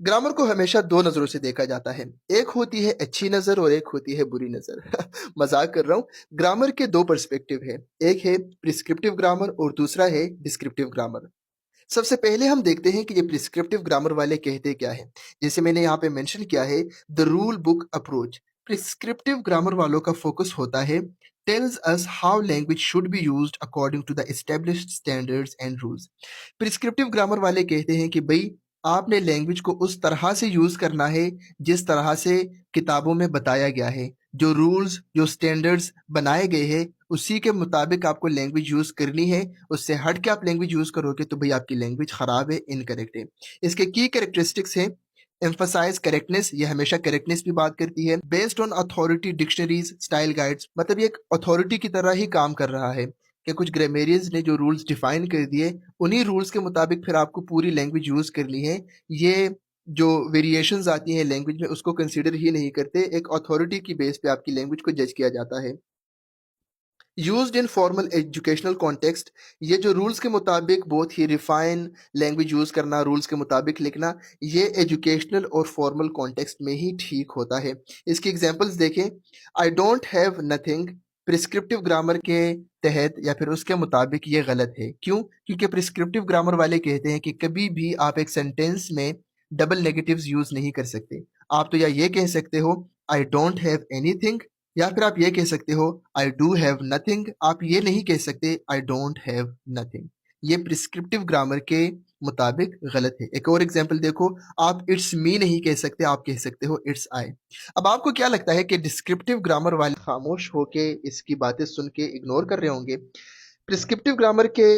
Grammar को हमेशा 2 नज़रों से देखा जाता है। एक होती है अच्छी नज़र और एक होती है बुरी नज़र। मज़ाक कर रहा हूँ। ग्रामर के 2 पर्सपेक्टिव हैं। एक है प्रिस्क्रिप्टिव ग्रामर और दूसरा है डिस्क्रिप्टिव ग्रामर। सबसे पहले हम देखते हैं कि ये प्रिस्क्रिप्टिव ग्रामर वाले कहते क्या हैं। जैसे मैंने यहाँ पे मेंशन किया है the rule book approach. Prescriptive grammar वालों का फोकस होता है tells us how language should be used according to the established standards and rules. Prescriptive grammar वाले कहते हैं कि भई आपने लैंग्वेज को उस तरह से यूज़ करना है जिस तरह से किताबों में बताया गया है। जो रूल्स, जो स्टैंडर्ड्स बनाए गए हैं, उसी के मुताबिक आपको लैंग्वेज यूज़ करनी है। उससे हट के आप लैंग्वेज यूज़ करोगे तो भई आपकी लैंग्वेज खराब है, इनकरेक्ट है। इसके की कैरेक्टरिस्टिक्स हैं एम्फसाइज करेक्टनेस, ये हमेशा करेक्टनेस की बात करती है। Based on authority dictionaries style guides, मतलब ये एक अथॉरिटी की तरह ही काम कर रहा है कि कुछ ग्रामेरियंस ने जो रूल्स डिफाइन कर दिए, उन्हीं रूल्स के मुताबिक फिर आपको पूरी लैंग्वेज यूज़ करनी है। ये जो वेरिएशंस आती हैं लैंग्वेज में उसको कंसीडर ही नहीं करते। एक अथॉरिटी की बेस पे आपकी लैंग्वेज को जज किया जाता है। Used in formal educational context, ये जो रूल्स के मुताबिक बहुत ही रिफाइन लैंग्वेज यूज़ करना, रूल्स के मुताबिक लिखना, ये एजुकेशनल और फॉर्मल कॉन्टेक्स्ट में ही ठीक होता है। इसकी एग्जांपल्स देखें। I don't have nothing prescriptive grammar के तहत या फिर उसके मुताबिक ये गलत है। क्यों? क्योंकि प्रिस्क्रिप्टिव ग्रामर वाले कहते हैं कि कभी भी आप एक सेंटेंस में डबल नेगेटिव्स यूज़ नहीं कर सकते। आप तो या ये कह सकते हो आई डोंट हैव एनीथिंग, या फिर आप ये कह सकते हो आई डू हैव नथिंग। आप ये नहीं कह सकते आई डोंट हैव नथिंग। ये प्रिस्क्रिप्टिव ग्रामर के मुताबिक गलत है। एक और एग्जांपल देखो, आप इट्स मी नहीं कह सकते, आप कह सकते हो इट्स आई। अब आपको क्या लगता है कि डिस्क्रिप्टिव ग्रामर वाले खामोश होके इसकी बातें सुन के इग्नोर कर रहे होंगे? प्रिस्क्रिप्टिव ग्रामर के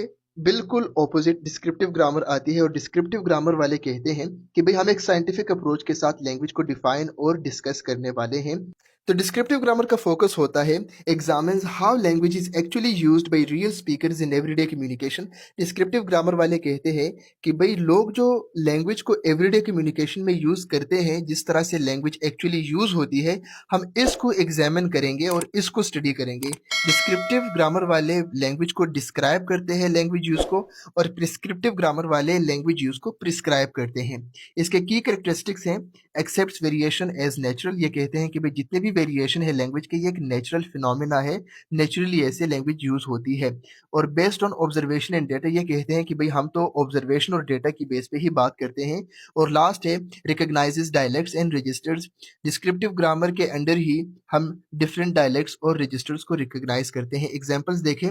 बिल्कुल ऑपोजिट डिस्क्रिप्टिव ग्रामर आती है और डिस्क्रिप्टिव ग्रामर वाले कहते हैं कि भाई हम एक साइंटिफिक अप्रोच के साथ लैंग्वेज को डिफाइन और डिस्कस करने वाले हैं। तो डिस्क्रिप्टिव ग्रामर का फोकस होता है examines how language is actually used by real speakers in everyday communication. Descriptive grammar वाले कहते हैं कि भाई लोग जो लैंग्वेज को एवरीडे कम्युनिकेशन में यूज करते हैं, जिस तरह से लैंग्वेज एक्चुअली यूज होती है, हम इसको एग्जामिन करेंगे और इसको स्टडी करेंगे। डिस्क्रिप्टिव ग्रामर वाले लैंग्वेज को डिस्क्राइब करते हैं लैंग्वेज यूज को, और प्रिस्क्रिप्टिव ग्रामर वाले लैंग्वेज यूज को प्रिस्क्राइब करते हैं। इसके की कैरेक्टरिस्टिक्स हैं एक्सेप्ट्स वेरिएशन एज नेचुरल। ये कहते हैं कि भाई जितने भी वेरिएशन है लैंग्वेज के, ये एक नेचुरल फिनोमिना है, नेचुरली ऐसे लैंग्वेज यूज होती है। और based on observation and data, ये कहते हैं कि भाई हम तो ऑब्जर्वेशन और डेटा की बेस पे ही बात करते हैं। और लास्ट है recognises dialects and registers. Descriptive grammar के अंडर ही हम डिफरेंट डायलेक्ट्स और रजिस्टर्स को रिकॉग्नाइज करते हैं। एग्जांपल्स देखें।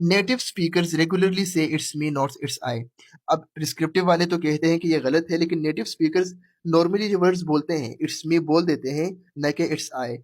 Native speakers regularly say it's me not it's I. अब प्रिस्क्रिप्टिव वाले तो कहते हैं कि ये गलत है, लेकिन नेटिव स्पीकर्स नॉर्मली जो वर्ड्स बोलते हैं इट्स मी बोल देते हैं, न कि इट्स आई।